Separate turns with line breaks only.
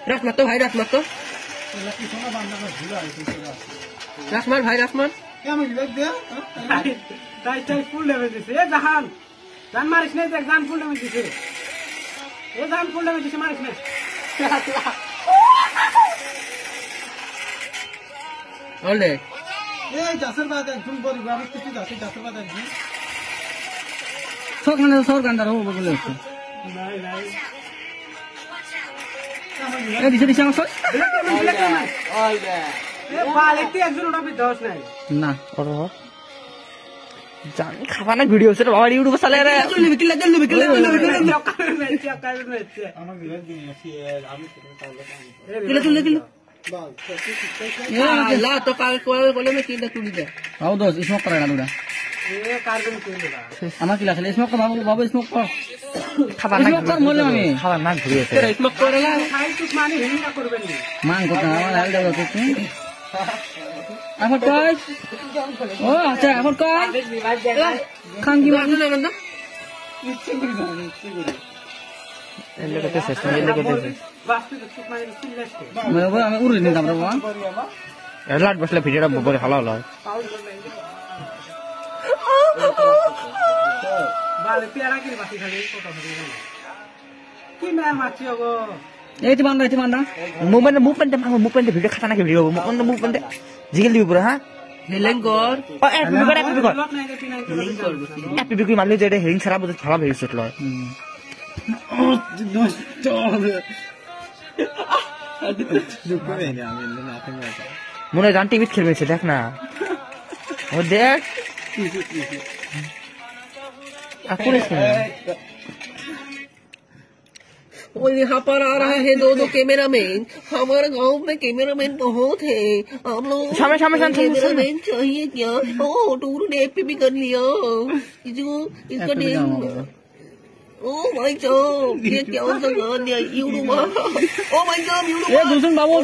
রাসমার তো ভাই রাসমার তো রাসমার ভাই রাসমার ফুল ডেমে দিছে জাহান জান মারিস না দেখ জান ফুল ডেমে দিছে এ জান ফুল ডেমে দিছে মারিস না ওলে এ জাসর বাদ একদম বড় বাবা কিছু জাসর বাদ একদম সর গান্ডার হবো বলে আছে নাই নাই এ দিছে দিছে আমার ওই দে এ বালেতে একজন ওটা বিদোষ নাই না ওর জান খাবানা ভিডিও সেটা বাবা ইউটিউবে চালে রে বিকিলা আমার ভিডিও দিয়ে আসি আমি কিলো কিলো ला तो काल कोले में तीन टूटी दे आओ दोस्त स्मोक करेगा दूड़ा ये कार्बन क्यों लेगा हमारा किला चले स्मोक कर बाबू स्मोक कर खाना स्मोक कर मोले में खाना ना घुरिए तेरा स्मोक करेगा खाई कुछ माने हिंग ना करबे नहीं मांग को ना हमारा हाल जाओ तू এখন কই ও আচ্ছা এখন কই খান কি মারছ না বন্ধু নিচে গুড়ি দাও নিচে গুড়ি এলে কত শেষ এলে কত আমি উড়ে নিতাম রে বাবা লাট বসলে ভিডিওটা বড় ভালো হলো বালে পেয়ারা কি বাকি খালি কথা বলি কি মার মাছি গো এইটি বান্দা মুভমেন্ট ভিডিও খাতা নাকি ভিডিও মুভমেন্ট জিগেল দিবি পুরো হ্যাঁ হেলিং কর এপিবি কই মারলে যে এটা হেলিং ছাড়া বুঝে ভালো ভিডিও সেট লয় মনে হয় জান টিভি খেলবে দেখ না ও দেখ और यहाँ पर आ रहा है दो कैमरामैन हमारे गांव में कैमरामैन बहुत है आप लोग कैमरामैन चाहिए क्या ओ टूर ने एपीबी कर लिया इसका नेम ओ भाई साहब ये क्या सा गान है यूट्यूब ओ भाई साहब यूट्यूब ये दूसरे बाबू